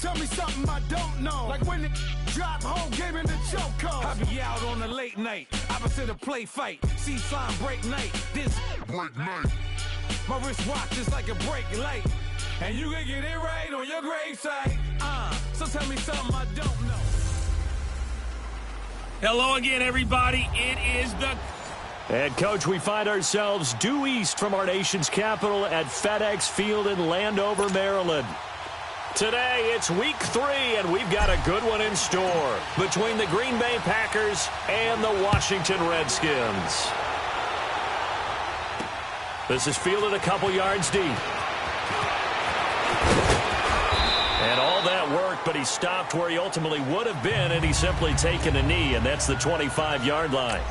tell me something I don't know. Like when it drop home, game in the choke code. I be out on a late night, opposite a play fight. See slime break night, this break night. My wristwatch is like a brake light. And you can get it right on your gravesite. So tell me something I don't know. Hello again, everybody. It is the... And, Coach, we find ourselves due east from our nation's capital at FedEx Field in Landover, Maryland. Today, it's week 3, and we've got a good one in store between the Green Bay Packers and the Washington Redskins. This is fielded a couple yards deep. And all that work, but he stopped where he ultimately would have been, and he's simply taken a knee, and that's the 25-yard line.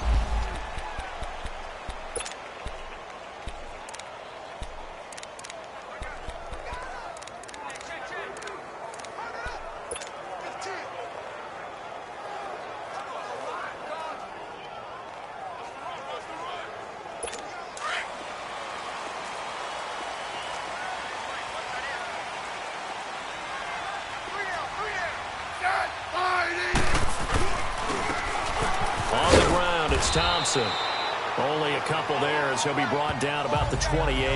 Thompson. Only a couple there as he'll be brought down about the 28.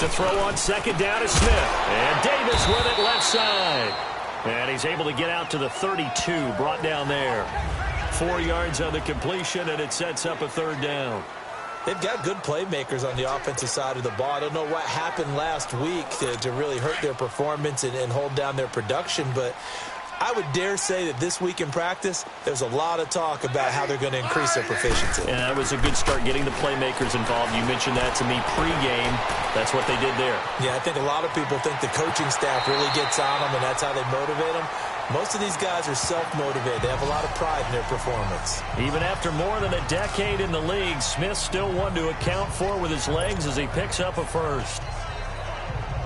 To throw on second down is Smith. And Davis with it left side. And he's able to get out to the 32, brought down there. 4 yards on the completion, and it sets up a third down. They've got good playmakers on the offensive side of the ball. I don't know what happened last week to really hurt their performance and hold down their production, but I would dare say that this week in practice, there's a lot of talk about how they're going to increase their proficiency. And that was a good start getting the playmakers involved. You mentioned that to me pregame. That's what they did there. Yeah, I think a lot of people think the coaching staff really gets on them, and that's how they motivate them. Most of these guys are self-motivated. They have a lot of pride in their performance. Even after more than a decade in the league, Smith still one to account for with his legs as he picks up a first.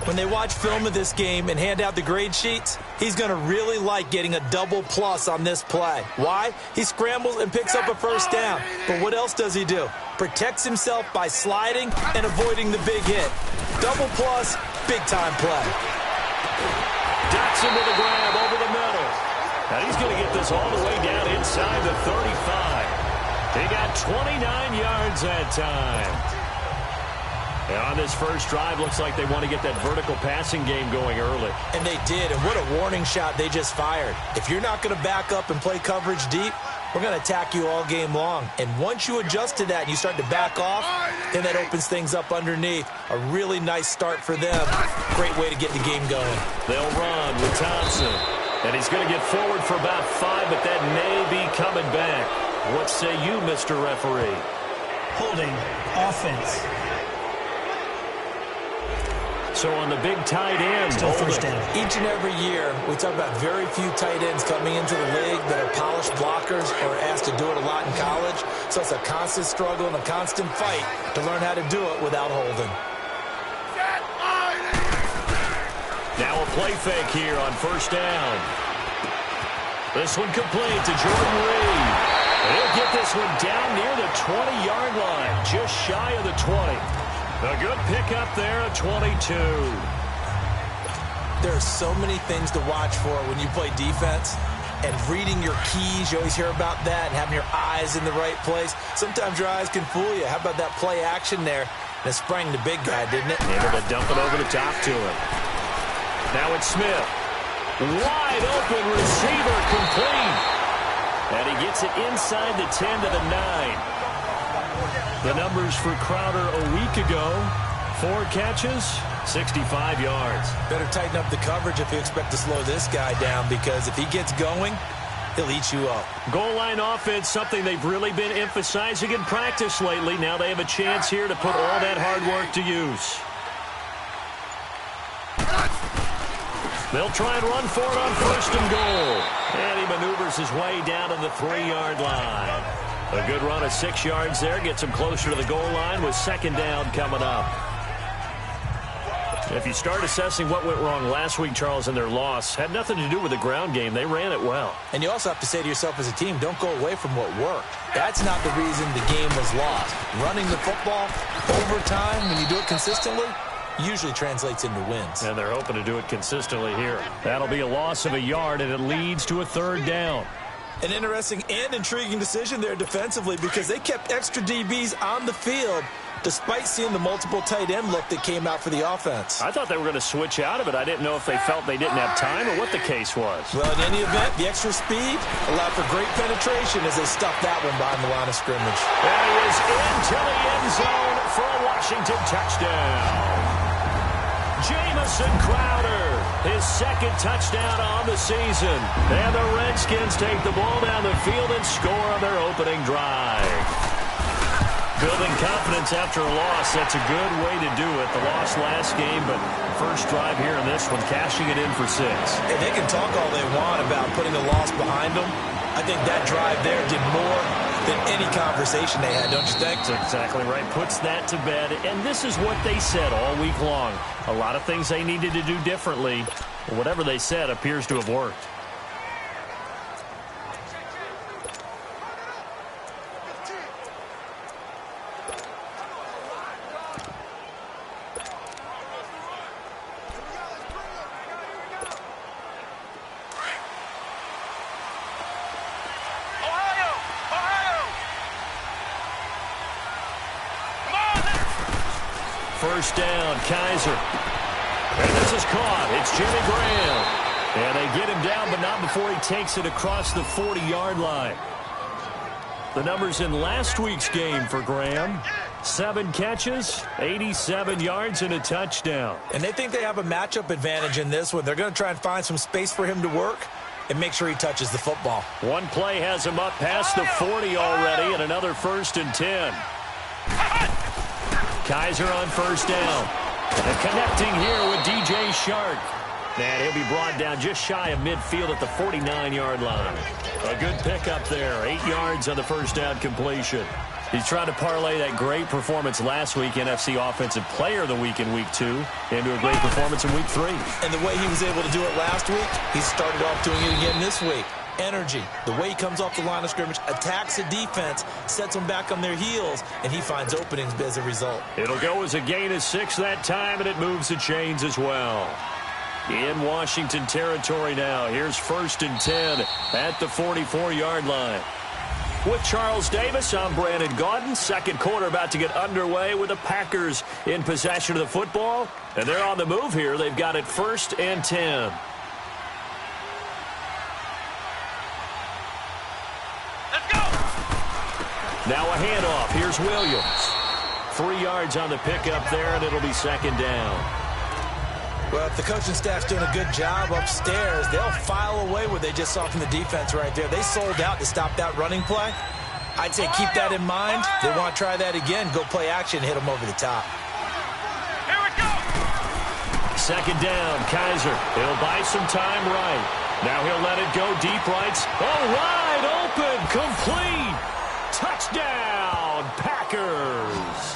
When they watch film of this game and hand out the grade sheets, he's going to really like getting a double plus on this play. Why? He scrambles and picks up a first down. But what else does he do? Protects himself by sliding and avoiding the big hit. Double plus, big-time play. Dotson with a grab over the middle. And he's going to get this all the way down inside the 35. He got 29 yards that time. And on this first drive, looks like they want to get that vertical passing game going early. And they did, and what a warning shot they just fired. If you're not going to back up and play coverage deep, we're going to attack you all game long. And once you adjust to that and you start to back off, then that opens things up underneath. A really nice start for them. Great way to get the game going. They'll run with Thompson. And he's going to get forward for about 5, but that may be coming back. What say you, Mr. Referee? Holding offense. So on the big tight end, still first down. Each and every year, we talk about very few tight ends coming into the league that are polished blockers or asked to do it a lot in college. So it's a constant struggle and a constant fight to learn how to do it without holding. Now a play fake here on first down. This one complete to Jordan Reed. He'll get this one down near the 20-yard line, just shy of the 20. A good pickup there at 22. There are so many things to watch for when you play defense. And reading your keys, you always hear about that, and having your eyes in the right place. Sometimes your eyes can fool you. How about that play action there? And it sprang the big guy, didn't it? Able to dump it over the top to him. Now it's Smith. Wide open receiver complete. And he gets it inside the 10 to the 9. The numbers for Crowder a week ago, 4 catches, 65 yards. Better tighten up the coverage if you expect to slow this guy down, because if he gets going, he'll eat you up. Goal line offense, something they've really been emphasizing in practice lately. Now they have a chance here to put all that hard work to use. They'll try and run for it on first and goal. And he maneuvers his way down to the 3-yard line. A good run of 6 yards there. Gets him closer to the goal line with second down coming up. If you start assessing what went wrong last week, Charles, in their loss, had nothing to do with the ground game. They ran it well. And you also have to say to yourself as a team, don't go away from what worked. That's not the reason the game was lost. Running the football over time, when you do it consistently, usually translates into wins. And they're hoping to do it consistently here. That'll be a loss of a yard, and it leads to a third down. An interesting and intriguing decision there defensively because they kept extra DBs on the field despite seeing the multiple tight end look that came out for the offense. I thought they were going to switch out of it. I didn't know if they felt they didn't have time or what the case was. Well, in any event, the extra speed allowed for great penetration as they stuffed that one behind the line of scrimmage. And he is into the end zone for a Washington touchdown. Jamison Crowder, his second touchdown on the season. And the Redskins take the ball down the field and score on their opening drive. Building confidence after a loss, that's a good way to do it. The loss last game, but first drive here in this one, cashing it in for 6. And they can talk all they want about putting a loss behind them. I think that drive there did more than any conversation they had, don't you think? That's exactly right. Puts that to bed. And this is what they said all week long. A lot of things they needed to do differently. Whatever they said appears to have worked. First down, Kaiser. And this is caught. It's Jimmy Graham. And they get him down, but not before he takes it across the 40-yard line. The numbers in last week's game for Graham: 7 catches, 87 yards, and a touchdown. And they think they have a matchup advantage in this one. They're going to try and find some space for him to work and make sure he touches the football. One play has him up past the 40 already, and another 1st and 10. Kaiser on first down. And connecting here with DJ Shark. And he'll be brought down just shy of midfield at the 49-yard line. A good pickup there. 8 yards on the first down completion. He's trying to parlay that great performance last week, NFC Offensive Player of the Week in Week 2, into a great performance in Week 3. And the way he was able to do it last week, he started off doing it again this week. Energy, the way he comes off the line of scrimmage, attacks the defense, sets them back on their heels, and he finds openings as a result. It'll go as a gain of 6 that time, and it moves the chains as well. In Washington territory now. Here's 1st and 10 at the 44-yard line. With Charles Davis, I'm Brandon Gaudin. Second quarter about to get underway with the Packers in possession of the football. And they're on the move here. They've got it 1st and 10. Now a handoff. Here's Williams. 3 yards on the pickup there, and it'll be 2nd down. Well, if the coaching staff's doing a good job upstairs, they'll file away what they just saw from the defense right there. They sold out to stop that running play. I'd say keep that in mind. If they want to try that again, go play action, hit them over the top. Here we go. 2nd down, Kaiser. He'll buy some time right. Now he'll let it go deep right. Oh, wide open, complete. Touchdown, Packers.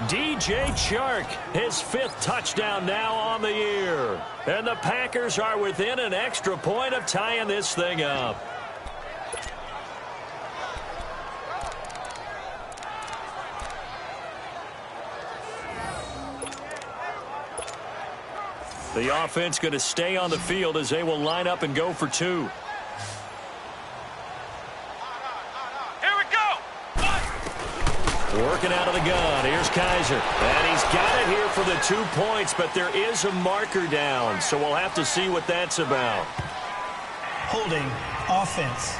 DJ Chark, his 5th touchdown now on the year. And the Packers are within an extra point of tying this thing up. The offense going to stay on the field as they will line up and go for 2. Working out of the gun. Here's Kaiser. And he's got it here for the 2 points, but there is a marker down, so we'll have to see what that's about. Holding offense.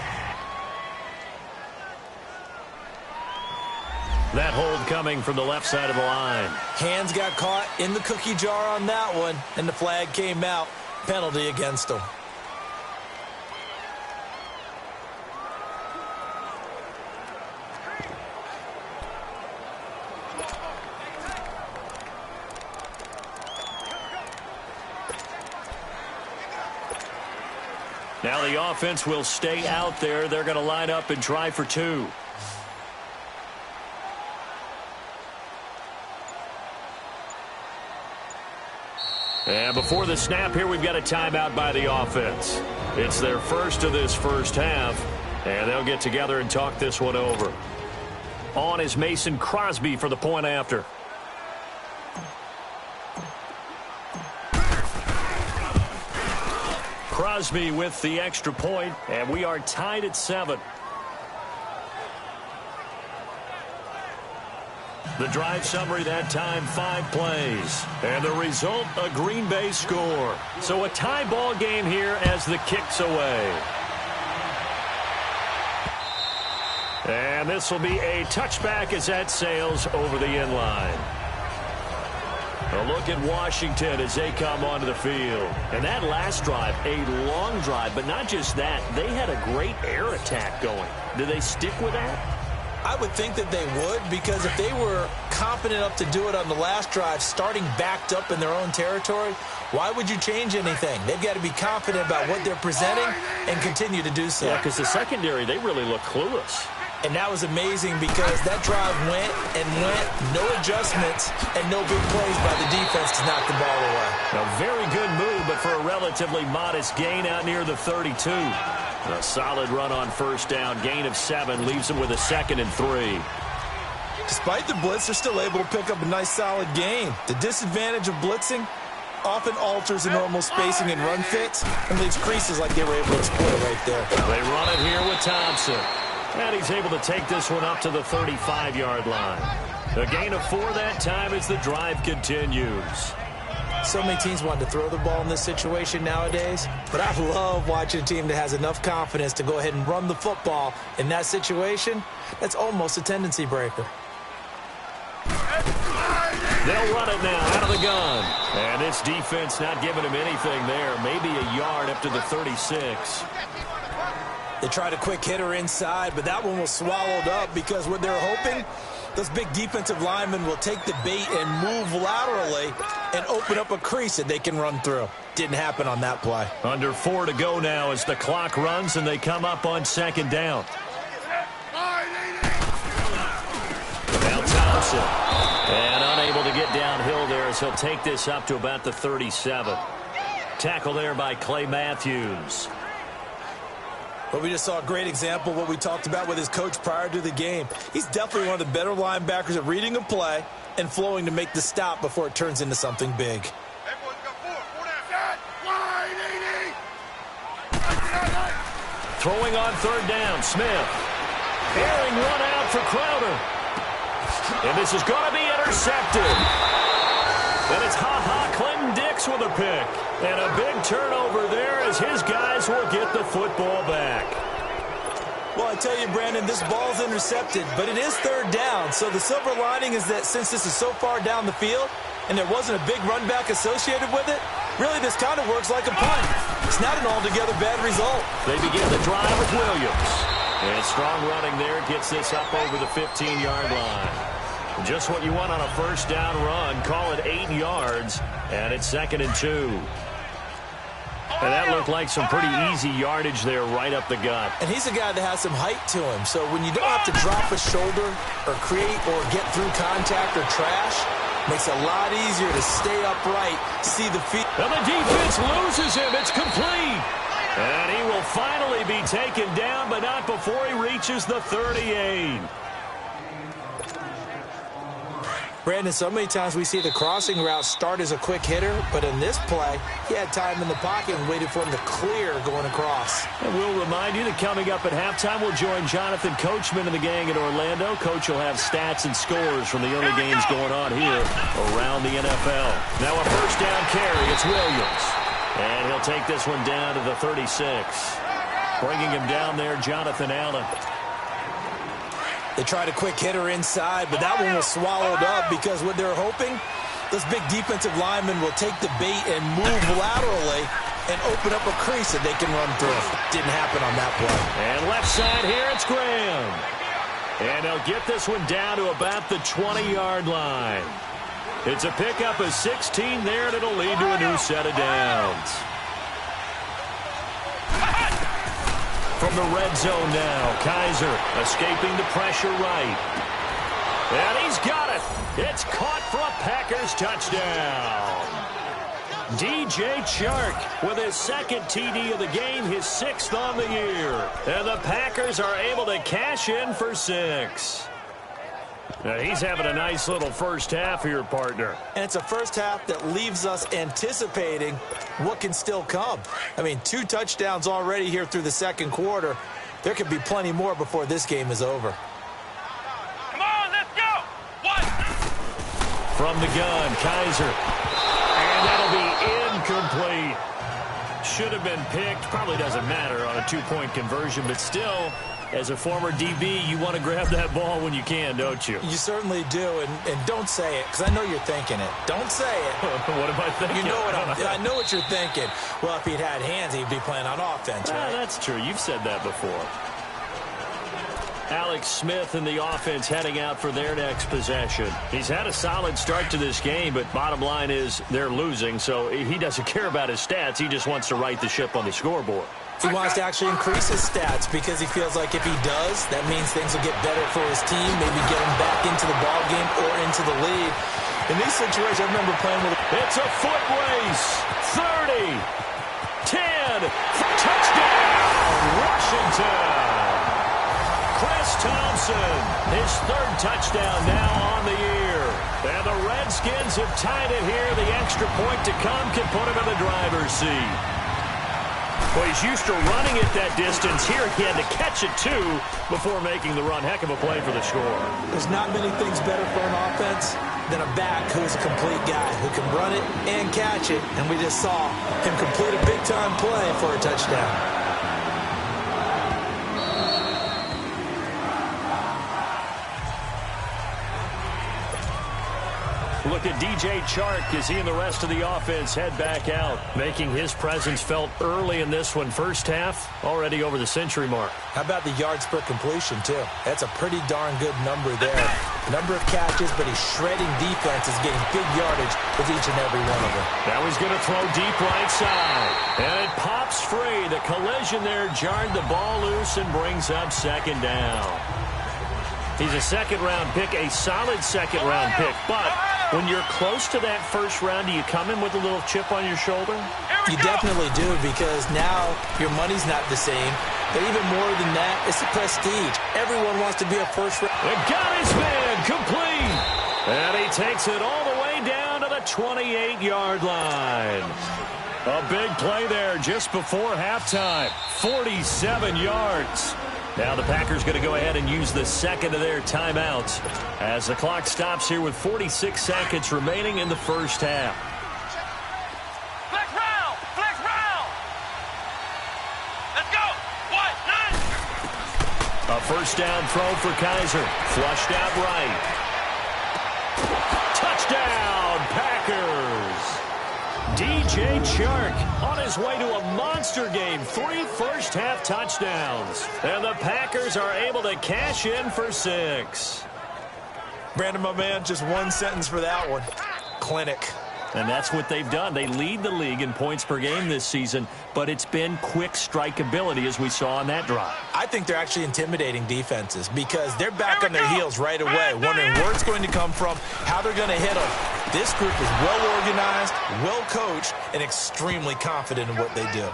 That hold coming from the left side of the line. Hands got caught in the cookie jar on that one, and the flag came out. Penalty against them. Now the offense will stay out there. They're going to line up and try for 2. And before the snap here, we've got a timeout by the offense. It's their first of this first half, and they'll get together and talk this one over. On is Mason Crosby for the point after. Crosby with the extra point, and we are tied at 7. The drive summary that time, 5 plays. And the result, a Green Bay score. So a tie ball game here as the kick's away. And this will be a touchback as that sails over the end line. A look at Washington as they come onto the field. And that last drive, a long drive, but not just that. They had a great air attack going. Do they stick with that? I would think that they would, because if they were confident enough to do it on the last drive, starting backed up in their own territory, why would you change anything? They've got to be confident about what they're presenting and continue to do so. Yeah, because the secondary, they really look clueless. And that was amazing because that drive went and went, no adjustments, and no big plays by the defense to knock the ball away. A very good move, but for a relatively modest gain out near the 32. A solid run on first down, gain of 7, leaves them with a 2nd and 3. Despite the blitz, they're still able to pick up a nice solid gain. The disadvantage of blitzing often alters the normal spacing and run fits and leaves creases like they were able to exploit right there. They run it here with Thompson. And he's able to take this one up to the 35-yard line. A gain of 4 that time as the drive continues. So many teams want to throw the ball in this situation nowadays, but I love watching a team that has enough confidence to go ahead and run the football in that situation. That's almost a tendency breaker. They'll run it now out of the gun. And this defense not giving him anything there. Maybe a yard up to the 36. They tried a quick hitter inside, but that one was swallowed up because what they're hoping, those big defensive linemen will take the bait and move laterally and open up a crease that they can run through. Didn't happen on that play. Under 4 to go now as the clock runs and they come up on 2nd down. Now Thompson. And unable to get downhill there as he'll take this up to about the 37. Tackle there by Clay Matthews. But we just saw a great example of what we talked about with his coach prior to the game. He's definitely one of the better linebackers at reading a play and flowing to make the stop before it turns into something big. Throwing on 3rd down, Smith. Airing one out for Crowder. And this is going to be intercepted. And it's Clinton Dix with a pick. And a big turnover there as his guys will get the football back. Well, I tell you, Brandon, this ball's intercepted, but it is 3rd down. So the silver lining is that since this is so far down the field and there wasn't a big run back associated with it, really this kind of works like a punt. It's not an altogether bad result. They begin the drive with Williams. And strong running there gets this up over the 15-yard line. Just what you want on a first down run. Call it 8 yards, and it's 2nd and 2. And that looked like some pretty easy yardage there right up the gut. And he's a guy that has some height to him. So when you don't have to drop a shoulder or create or get through contact or trash, makes it a lot easier to stay upright, see the feet. And the defense loses him. It's complete. And he will finally be taken down, but not before he reaches the 38. Brandon, so many times we see the crossing route start as a quick hitter, but in this play, he had time in the pocket and waited for him to clear going across. And we'll remind you that coming up at halftime, we'll join Jonathan Coachman and the gang in Orlando. Coach will have stats and scores from the early games going on here around the NFL. Now a first down carry, it's Williams. And he'll take this one down to the 36. Bringing him down there, Jonathan Allen. They tried a quick hitter inside, but that one was swallowed up because what they're hoping, those big defensive linemen will take the bait and move laterally and open up a crease that they can run through. Didn't happen on that play. And left side here, it's Graham. And they'll get this one down to about the 20-yard line. It's a pickup of 16 there, and it'll lead to a new set of downs. From the red zone now, Kaiser escaping the pressure right. And he's got it. It's caught for a Packers touchdown. DJ Chark with his second TD of the game, his 6th on the year. And the Packers are able to cash in for 6. Now he's having a nice little first half here, partner. And it's a first half that leaves us anticipating what can still come. I mean, 2 touchdowns already here through the second quarter. There could be plenty more before this game is over. Come on, let's go. One. From the gun, Kaiser. And that'll be incomplete. Should have been picked. Probably doesn't matter on a 2-point conversion, but still, as a former DB, you want to grab that ball when you can, don't you? You certainly do, and don't say it, because I know you're thinking it. Don't say it. What am I thinking? You know what I know what you're thinking. Well, if he'd had hands, he'd be playing on offense, right? That's true. You've said that before. Alex Smith and the offense heading out for their next possession. He's had a solid start to this game, but bottom line is they're losing, so he doesn't care about his stats. He just wants to right the ship on the scoreboard. He wants to actually increase his stats because he feels like if he does, that means things will get better for his team, maybe get him back into the ball game or into the lead. In these situations, I remember playing with... It's a foot race. 30, 10, touchdown, Washington. Chris Thompson, his 3rd touchdown now on the year. And the Redskins have tied it here. The extra point to come can put him in the driver's seat. Well, he's used to running it that distance. Here he had to catch it, too, before making the run. Heck of a play for the score. There's not many things better for an offense than a back who is a complete guy who can run it and catch it. And we just saw him complete a big-time play for a touchdown. Look at DJ Chark as he and the rest of the offense head back out, making his presence felt early in this one. First half, already over the century mark. How about the yards per completion, too? That's a pretty darn good number there. Number of catches, but he's shredding defenses, getting big yardage with each and every one of them. Now he's going to throw deep right side. And it pops free. The collision there jarred the ball loose and brings up 2nd down. He's a 2nd-round pick, a solid 2nd-round pick, but when you're close to that 1st round, do you come in with a little chip on your shoulder? You definitely do, because now your money's not the same. But even more than that, it's the prestige. Everyone wants to be a 1st round. And got his man complete. And he takes it all the way down to the 28-yard line. A big play there just before halftime. 47 yards. Now the Packers going to go ahead and use the 2nd of their timeouts as the clock stops here with 46 seconds remaining in the first half. Flex round! Flex round! Let's go! 1, 9! A first down throw for Kaiser. Flushed out right. Touchdown, Packers! DJ Chark on his way to a monster game. 3 first-half touchdowns. And the Packers are able to cash in for 6. Brandon, my man, just one sentence for that one. Clinic. And that's what they've done. They lead the league in points per game this season, but it's been quick strikeability as we saw on that drive. I think they're actually intimidating defenses because they're back on their heels right away, wondering where it's going to come from, how they're going to hit them. This group is well organized, well coached, and extremely confident in what they do.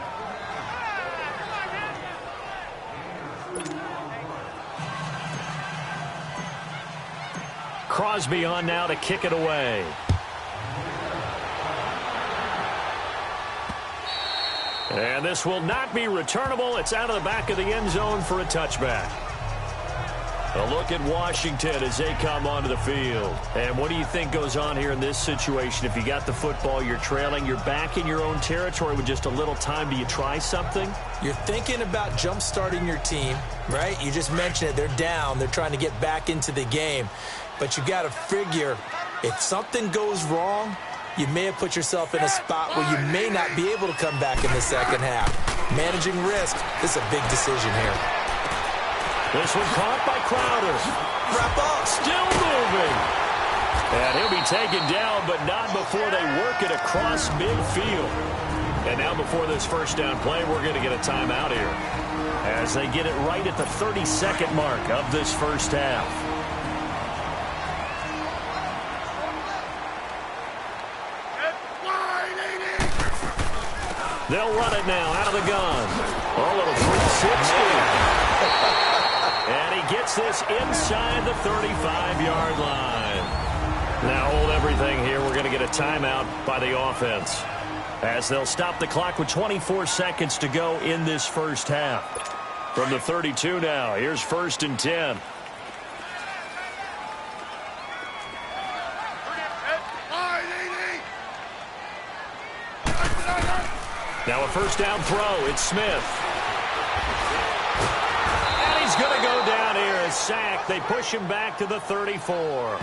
Crosby on now to kick it away. And this will not be returnable. It's out of the back of the end zone for a touchback. A look at Washington as they come onto the field. And what do you think goes on here in this situation? If you got the football, you're trailing, you're back in your own territory with just a little time. Do you try something? You're thinking about jump-starting your team, right? You just mentioned it. They're down. They're trying to get back into the game. But you got to figure if something goes wrong, you may have put yourself in a spot where you may not be able to come back in the second half. Managing risk, this is a big decision here. This one caught by Crowder. Wrap up. Still moving. And he'll be taken down, but not before they work it across midfield. And now before this first down play, we're going to get a timeout here as they get it right at the 30-second mark of this first half. They'll run it now out of the gun. A little 360. And he gets this inside the 35-yard line. Now hold everything here. We're going to get a timeout by the offense, as they'll stop the clock with 24 seconds to go in this first half. From the 32 now, here's 1st and 10. Now a first down throw. It's Smith. And he's going to go down here. A sack. They push him back to the 34.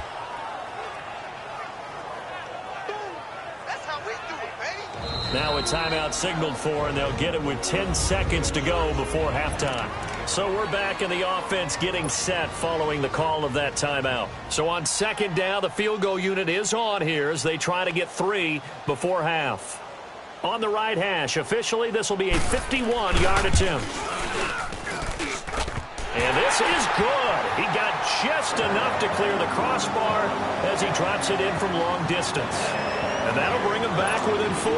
Now a timeout signaled for, and they'll get it with 10 seconds to go before halftime. So we're back in the offense getting set following the call of that timeout. So on 2nd down, the field goal unit is on here as they try to get 3 before half. On the right hash, officially this will be a 51-yard attempt. And this is good. He got just enough to clear the crossbar as he drops it in from long distance. And that'll bring him back within 4.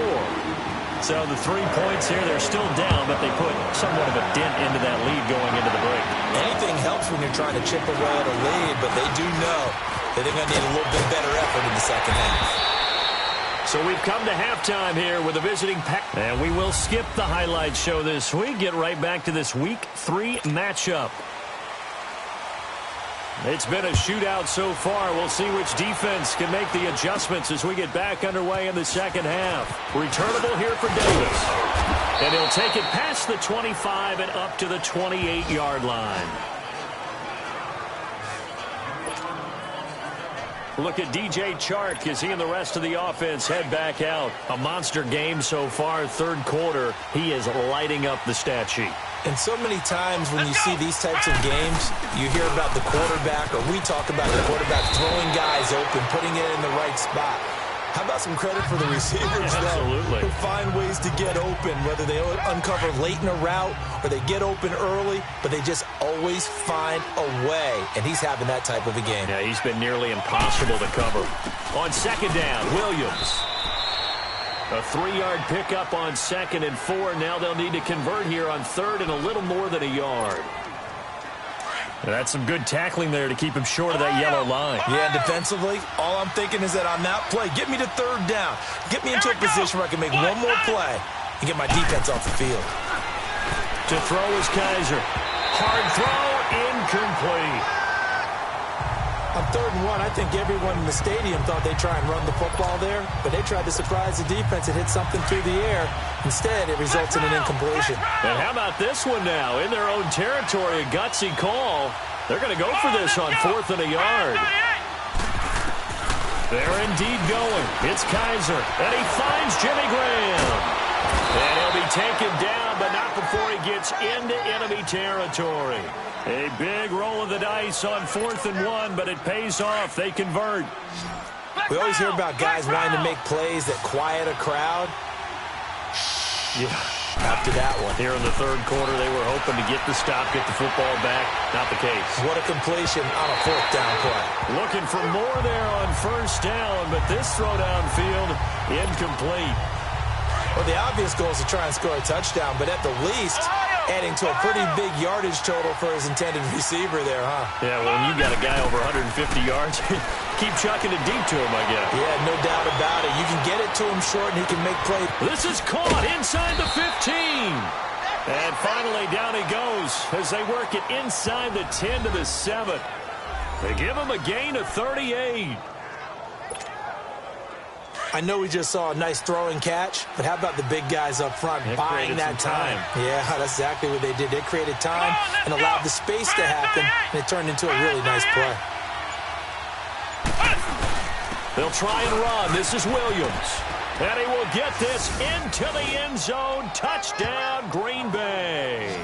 So the 3 points here, they're still down, but they put somewhat of a dent into that lead going into the break. Anything helps when you're trying to chip away at a lead, but they do know that they're going to need a little bit better effort in the second half. So we've come to halftime here with a visiting pack. And we will skip the highlight show this week, get right back to this Week 3 matchup. It's been a shootout so far. We'll see which defense can make the adjustments as we get back underway in the second half. Returnable here for Davis. And he'll take it past the 25 and up to the 28-yard line. Look at DJ Chark as he and the rest of the offense head back out. A monster game so far, 3rd quarter. He is lighting up the stat sheet. And so many times when you see these types of games, you hear about the quarterback, or we talk about the quarterback throwing guys open, putting it in the right spot. How about some credit for the receivers, Absolutely. Who find ways to get open, whether they uncover late in a route or they get open early, but they just always find a way. And he's having that type of a game. Yeah, he's been nearly impossible to cover. On 2nd down, Williams. A 3-yard pickup on 2nd and 4. Now they'll need to convert here on 3rd and a little more than a yard. That's some good tackling there to keep him short of that yellow line. Yeah, defensively, all I'm thinking is that on that play, get me to 3rd down. Get me into a position where I can make one more play and get my defense off the field. To throw is Kaiser. Hard throw, incomplete. On 3rd and 1, I think everyone in the stadium thought they'd try and run the football there, but they tried to surprise the defense and hit something through the air. Instead, it results in an incompletion. And how about this one now? In their own territory, a gutsy call. They're going to go for this on 4th and a yard. They're indeed going. It's Kaiser, and he finds Jimmy Graham. And he'll be taken down, but not before he gets into enemy territory. A big roll of the dice on 4th and 1, but it pays off. They convert. We always hear about guys wanting to make plays that quiet a crowd. Yeah. After that one. Here in the 3rd quarter, they were hoping to get the stop, get the football back. Not the case. What a completion on a 4th down play. Looking for more there on 1st down, but this throw downfield, incomplete. Well, the obvious goal is to try and score a touchdown, but at the least, adding to a pretty big yardage total for his intended receiver there, huh? Yeah, well, when you got a guy over 150 yards, keep chucking it deep to him, I guess. Yeah, no doubt about it. You can get it to him short, and he can make plays. This is caught inside the 15. And finally, down he goes as they work it inside the 10 to the 7. They give him a gain of 38. I know we just saw a nice throwing catch, but how about the big guys up front buying that time? Yeah, that's exactly what they did. They created time and allowed the space to happen, and it turned into a really nice play. They'll try and run. This is Williams. And he will get this into the end zone. Touchdown, Green Bay.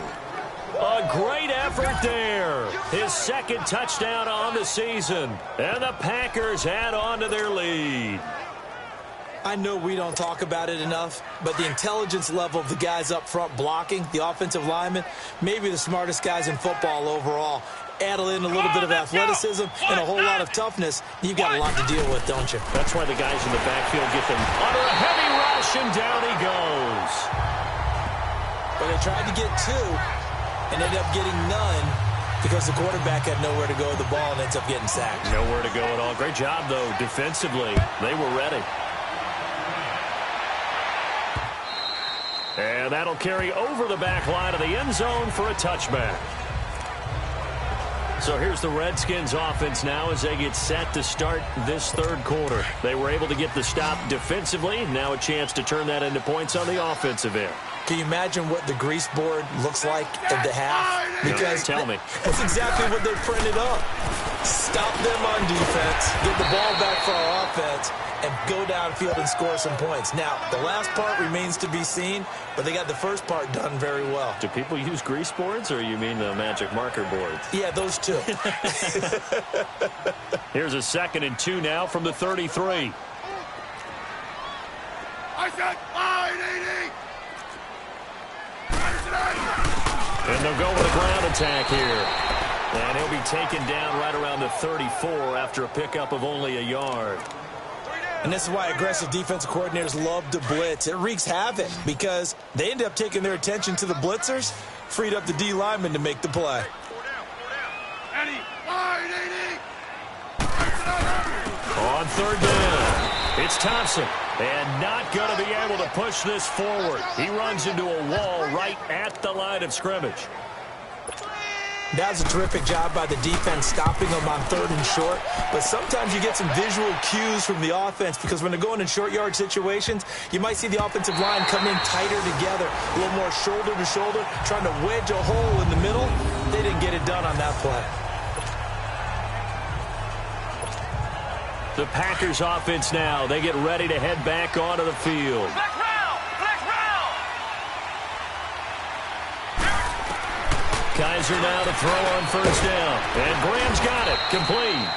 A great effort there. His 2nd touchdown on the season. And the Packers add on to their lead. I know we don't talk about it enough, but the intelligence level of the guys up front blocking, the offensive linemen, maybe the smartest guys in football overall. Add in a little bit of athleticism and a whole lot of toughness, you've got a lot to deal with, don't you? That's why the guys in the backfield get them under a heavy rush. crashing down he goes. But they tried to get 2 and ended up getting none because the quarterback had nowhere to go with the ball and ends up getting sacked. Nowhere to go at all. Great job, though, defensively. They were ready. And that'll carry over the back line of the end zone for a touchback. So here's the Redskins offense now as they get set to start this third quarter. They were able to get the stop defensively. Now a chance to turn that into points on the offensive end. Can you imagine what the grease board looks like at the half? Because tell me. That's exactly what they printed up. Stop them on defense, get the ball back for our offense, and go downfield and score some points. Now, the last part remains to be seen, but they got the first part done very well. Do people use grease boards, or you mean the magic marker boards? Yeah, those two. Here's a 2nd and 2 now from the 33. I said 580. And they'll go with a ground attack here. And he'll be taken down right around the 34 after a pickup of only a yard. And this is why aggressive defensive coordinators love to blitz. It wreaks havoc because they end up taking their attention to the blitzers, freed up the D lineman to make the play. On 3rd down, it's Thompson. And not going to be able to push this forward. He runs into a wall right at the line of scrimmage. That was a terrific job by the defense stopping them on 3rd and short. But sometimes you get some visual cues from the offense because when they're going in short yard situations, you might see the offensive line come in tighter together, a little more shoulder to shoulder, trying to wedge a hole in the middle. They didn't get it done on that play. The Packers offense now. They get ready to head back onto the field. Flex round! Flex round! Kaiser now to throw on 1st down. And Graham's got it. Complete.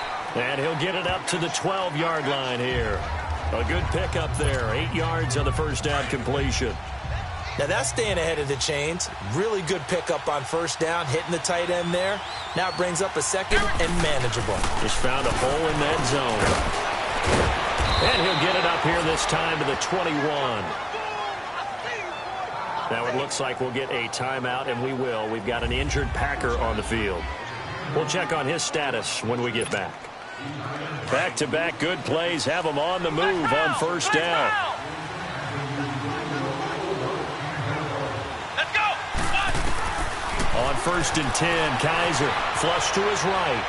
And he'll get it up to the 12-yard line here. A good pickup there. 8 yards on the 1st down completion. Now that's staying ahead of the chains. Really good pickup on 1st down, hitting the tight end there. Now it brings up a 2nd and manageable. Just found a hole in that zone. And he'll get it up here this time to the 21. Now it looks like we'll get a timeout, and we will. We've got an injured Packer on the field. We'll check on his status when we get back. Back-to-back good plays have him on the move on 1st down. On 1st and 10, Kaiser flush to his right.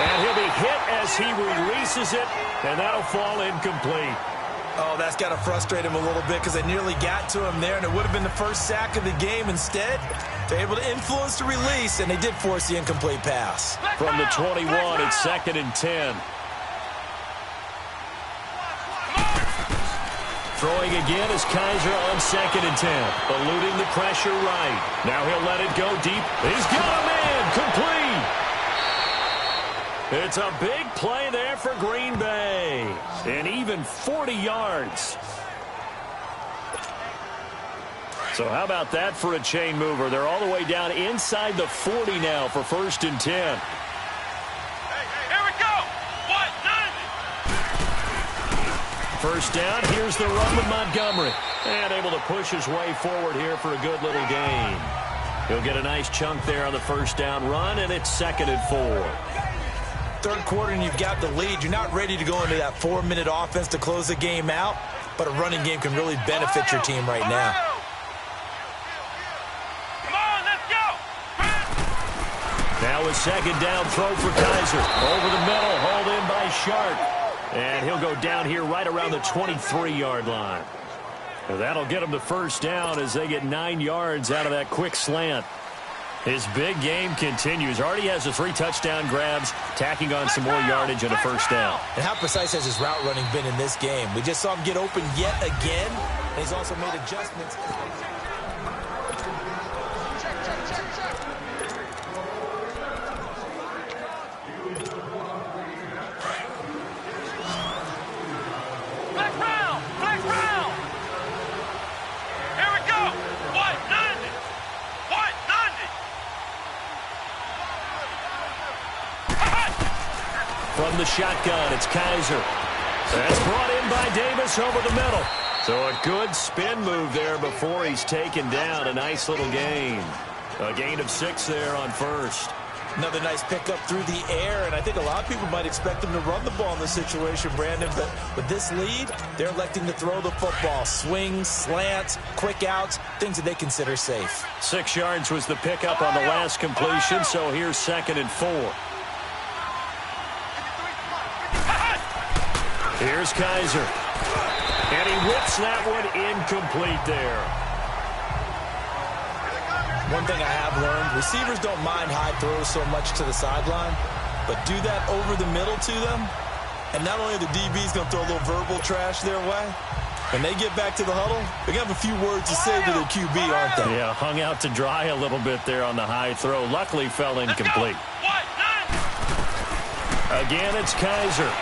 And he'll be hit as he releases it, and that'll fall incomplete. Oh, that's got to frustrate him a little bit because they nearly got to him there, and it would have been the first sack of the game. Instead, they're able to influence the release, and they did force the incomplete pass. From the 21, it's 2nd and 10. Throwing again is Kaiser on 2nd and 10. Eluding the pressure right. Now he'll let it go deep. He's got him in. Complete. It's a big play there for Green Bay. And even 40 yards. So how about that for a chain mover? They're all the way down inside the 40 now for 1st and 10. Here we go! 1st down, here's the run with Montgomery. And able to push his way forward here for a good little gain. He'll get a nice chunk there on the 1st down run, and it's 2nd and 4. 3rd quarter, and you've got the lead. You're not ready to go into that 4-minute offense to close the game out, but a running game can really benefit your team right now. Come on, let's go! Now a 2nd down throw for Kaiser. Over the middle, hauled in by Sharp. And he'll go down here right around the 23-yard line. And that'll get him to 1st down as they get 9 yards out of that quick slant. His big game continues. Already has the 3 touchdown grabs, tacking on some more yardage on a 1st down. And how precise has his route running been in this game? We just saw him get open yet again, and he's also made adjustments. From the shotgun, it's Kaiser. That's brought in by Davis over the middle. So a good spin move there before he's taken down. A nice little gain. A gain of 6 there on first. Another nice pickup through the air, and I think a lot of people might expect him to run the ball in this situation, Brandon, but with this lead, they're electing to throw the football. Swings, slants, quick outs, things that they consider safe. 6 yards was the pickup on the last completion, so here's 2nd and 4. Here's Kaiser. And he whips that one incomplete there. One thing I have learned, receivers don't mind high throws so much to the sideline, but do that over the middle to them, and not only are the DBs going to throw a little verbal trash their way, when they get back to the huddle, they're going to have a few words to say to their QB, aren't they? Yeah, hung out to dry a little bit there on the high throw. Luckily fell incomplete. Again, it's Kaiser.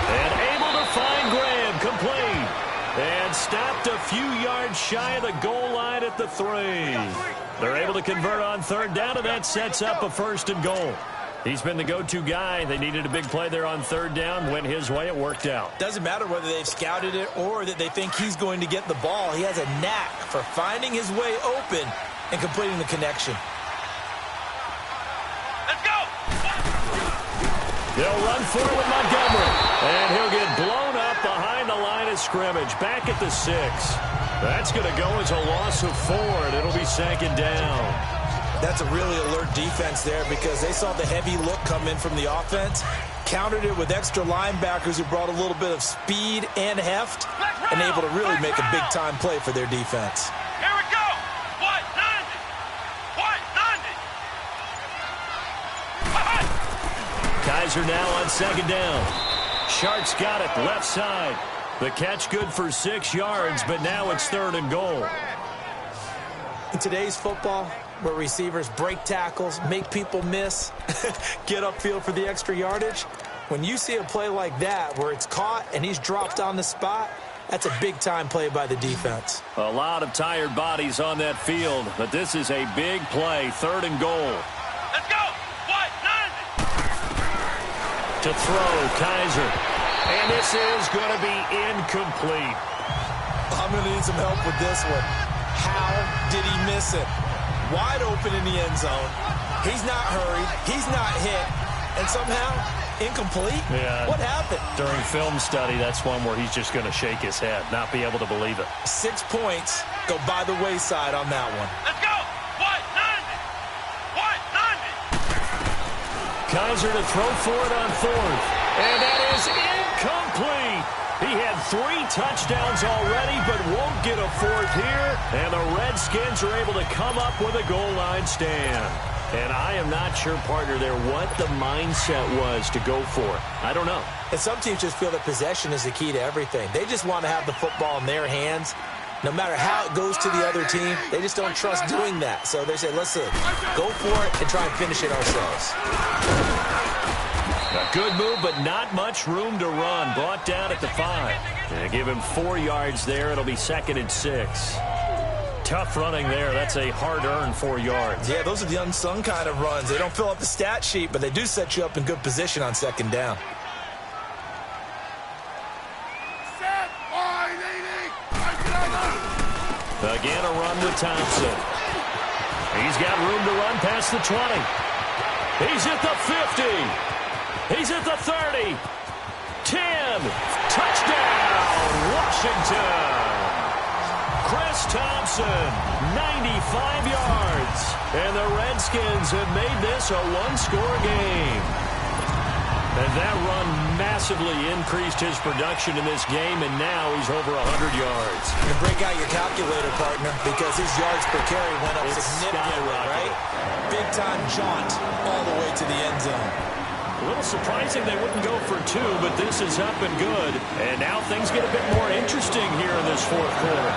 And able to find Graham, complete. And stopped a few yards shy of the goal line at the 3. They're able to convert on 3rd down, and that sets up a 1st and goal. He's been the go-to guy. They needed a big play there on 3rd down. Went his way. It worked out. Doesn't matter whether they've scouted it or that they think he's going to get the ball. He has a knack for finding his way open and completing the connection. Let's go! They'll run for it with Montgomery. And he'll get blown up behind the line of scrimmage. Back at the 6. That's going to go as a loss of 4, and it'll be 2nd down. That's a really alert defense there because they saw the heavy look come in from the offense, countered it with extra linebackers who brought a little bit of speed and heft, and able to really make a big-time play for their defense. Here we go! White 90! White 90! Kaiser now on 2nd down. Sharks got it left side. The catch good for 6 yards, but now it's 3rd and goal. In today's football, where receivers break tackles, make people miss, get upfield for the extra yardage, when you see a play like that where it's caught and he's dropped on the spot, that's a big-time play by the defense. A lot of tired bodies on that field, but this is a big play, 3rd and goal. Let's go! White 90! To throw, Kaiser. And this is going to be incomplete. I'm going to need some help with this one. How did he miss it? Wide open in the end zone. He's not hurried. He's not hit. And somehow, incomplete? Yeah. What happened? During film study, that's one where he's just going to shake his head, not be able to believe it. 6 points go by the wayside on that one. Let's go! White 90! White 90! Kaiser to throw for it on 4th. And that is incomplete. He had 3 touchdowns already, but won't get a 4th here. And the Redskins are able to come up with a goal line stand. And I am not sure, partner, there what the mindset was to go for it. I don't know. And some teams just feel that possession is the key to everything. They just want to have the football in their hands. No matter how it goes to the other team, they just don't trust doing that. So they say, listen, go for it and try and finish it ourselves. A good move, but not much room to run. Brought down at the 5. And give him 4 yards there. It'll be 2nd and 6. Tough running there. That's a hard-earned 4 yards. Yeah, those are the unsung kind of runs. They don't fill up the stat sheet, but they do set you up in good position on 2nd down. Again, a run with Thompson. He's got room to run past the 20. He's at the 50. He's at the 30. 10. Touchdown, Washington. Chris Thompson, 95 yards. And the Redskins have made this a one-score game. And that run massively increased his production in this game, and now he's over 100 yards. And break out your calculator, partner, because his yards per carry went up significantly, right? Big-time jaunt all the way to the end zone. A little surprising they wouldn't go for 2, but this is up and good. And now things get a bit more interesting here in this 4th quarter.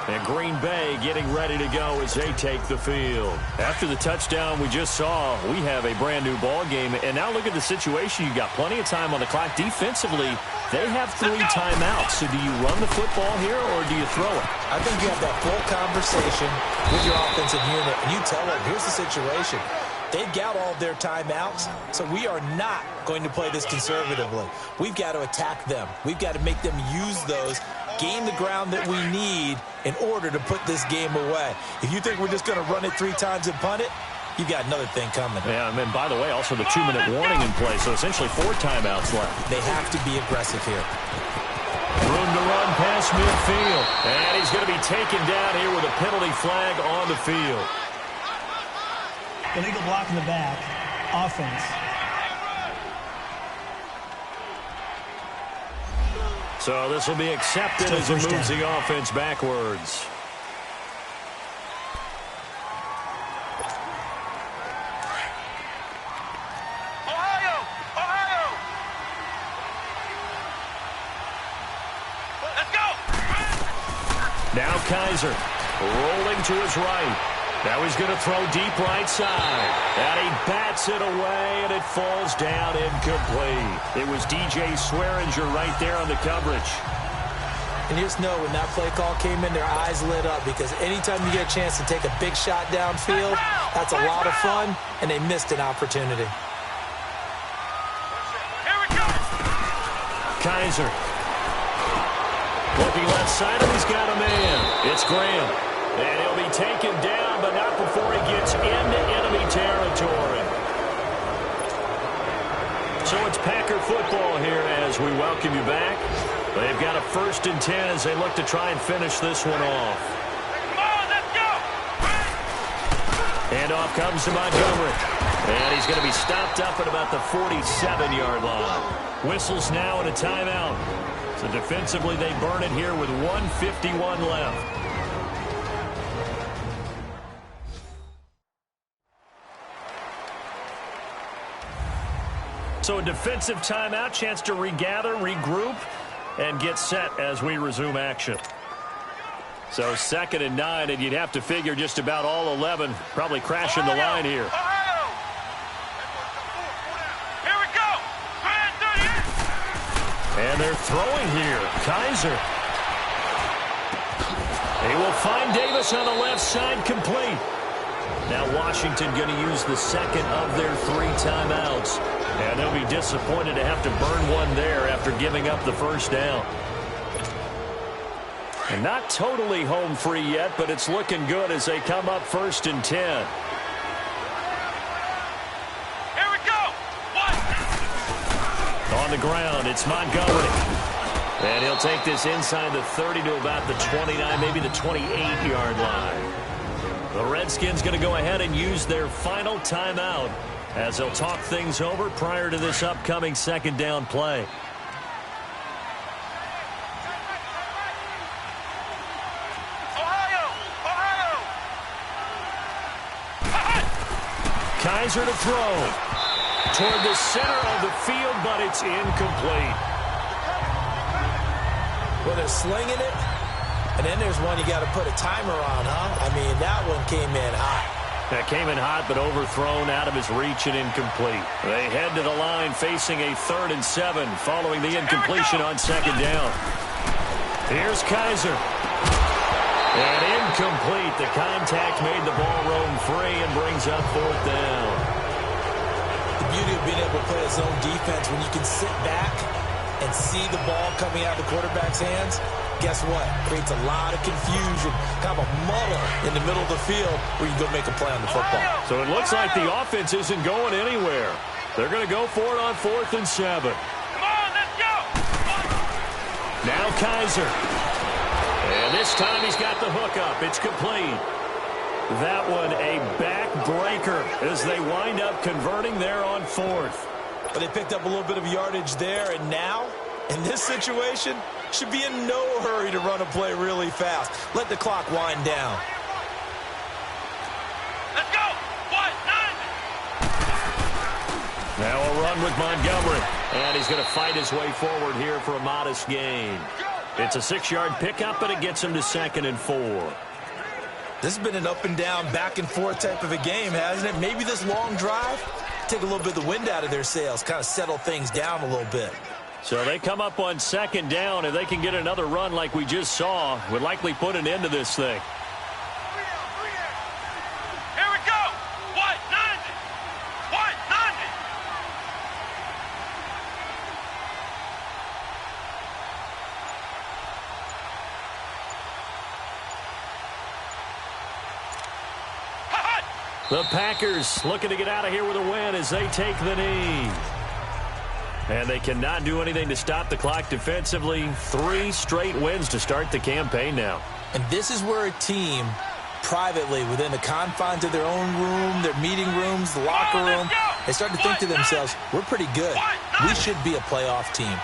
And Green Bay getting ready to go as they take the field. After the touchdown we just saw, we have a brand-new ball game. And now look at the situation. You've got plenty of time on the clock. Defensively, they have 3 timeouts. So do you run the football here or do you throw it? I think you have that full conversation with your offensive unit, and you tell them, here's the situation. They've got all of their timeouts, so we are not going to play this conservatively. We've got to attack them. We've got to make them use those, gain the ground that we need in order to put this game away. If you think we're just going to run it 3 times and punt it, you've got another thing coming. Yeah, and then, by the way, also the 2-minute warning in place, so essentially 4 timeouts left. They have to be aggressive here. Room to run past midfield. And he's going to be taken down here with a penalty flag on the field. Illegal block in the back. Offense. So this will be accepted as it moves the offense backwards. Now Kaiser rolling to his right. Now he's going to throw deep right side. And he bats it away, and it falls down incomplete. It was DJ Swearinger right there on the coverage. And you just know when that play call came in, their eyes lit up, because anytime you get a chance to take a big shot downfield, that's a lot of fun, and they missed an opportunity. Here we go. Kaiser. Looking left side, and he's got a man. It's Graham. And he'll be taken down, but not before he gets into enemy territory. So it's Packer football here as we welcome you back. They've got a 1st and 10 as they look to try and finish this one off. Come on, let's go. And off comes to Montgomery. And he's going to be stopped up at about the 47-yard line. Whistles now and a timeout. So defensively, they burn it here with 1:51 left. So a defensive timeout, chance to regather, regroup, and get set as we resume action. So 2nd and 9, and you'd have to figure just about all 11 probably crashing the line here. Here we go. And they're throwing here. Kaiser. They will find Davis on the left side, complete. Now Washington going to use the second of their 3 timeouts. And they'll be disappointed to have to burn one there after giving up the 1st down. And not totally home free yet, but it's looking good as they come up 1st and 10. Here we go. On the ground, it's Montgomery. And he'll take this inside the 30 to about the 29, maybe the 28-yard line. The Redskins going to go ahead and use their final timeout as they'll talk things over prior to this upcoming 2nd down play. Ohio. Kaiser to throw. Toward the center of the field, but it's incomplete. Well, they're slinging it, and then there's one you got to put a timer on, huh? I mean, that one came in hot. That came in hot, but overthrown, out of his reach, and incomplete. They head to the line facing a 3rd and 7 following the incompletion on 2nd down. Here's Kaiser. And incomplete. The contact made the ball roam free and brings up 4th down. The beauty of being able to play a zone defense, when you can sit back and see the ball coming out of the quarterback's hands, guess what? Creates a lot of confusion, kind of a muddle in the middle of the field where you can go make a play on the football. So it looks like the offense isn't going anywhere. They're going to go for it on 4th and 7. Come on, let's go. Now Kaiser. And this time he's got the hook up. It's complete. That one a backbreaker as they wind up converting there on 4th. But they picked up a little bit of yardage there, and now, in this situation, should be in no hurry to run a play really fast. Let the clock wind down. Let's go. 1-9. Now a run with Montgomery. And he's going to fight his way forward here for a modest gain. It's a 6-yard pickup, but it gets him to 2nd and 4. This has been an up and down, back and forth type of a game, hasn't it? Maybe this long drive, take a little bit of the wind out of their sails, kind of settle things down a little bit. So they come up on 2nd down. If they can get another run like we just saw, would likely put an end to this thing. Here we go. 1-9. The Packers looking to get out of here with a win as they take the knee. And they cannot do anything to stop the clock defensively. 3 straight wins to start the campaign now. And this is where a team, privately, within the confines of their own room, their meeting rooms, the locker room, they start to think to themselves, we're pretty good. We should be a playoff team.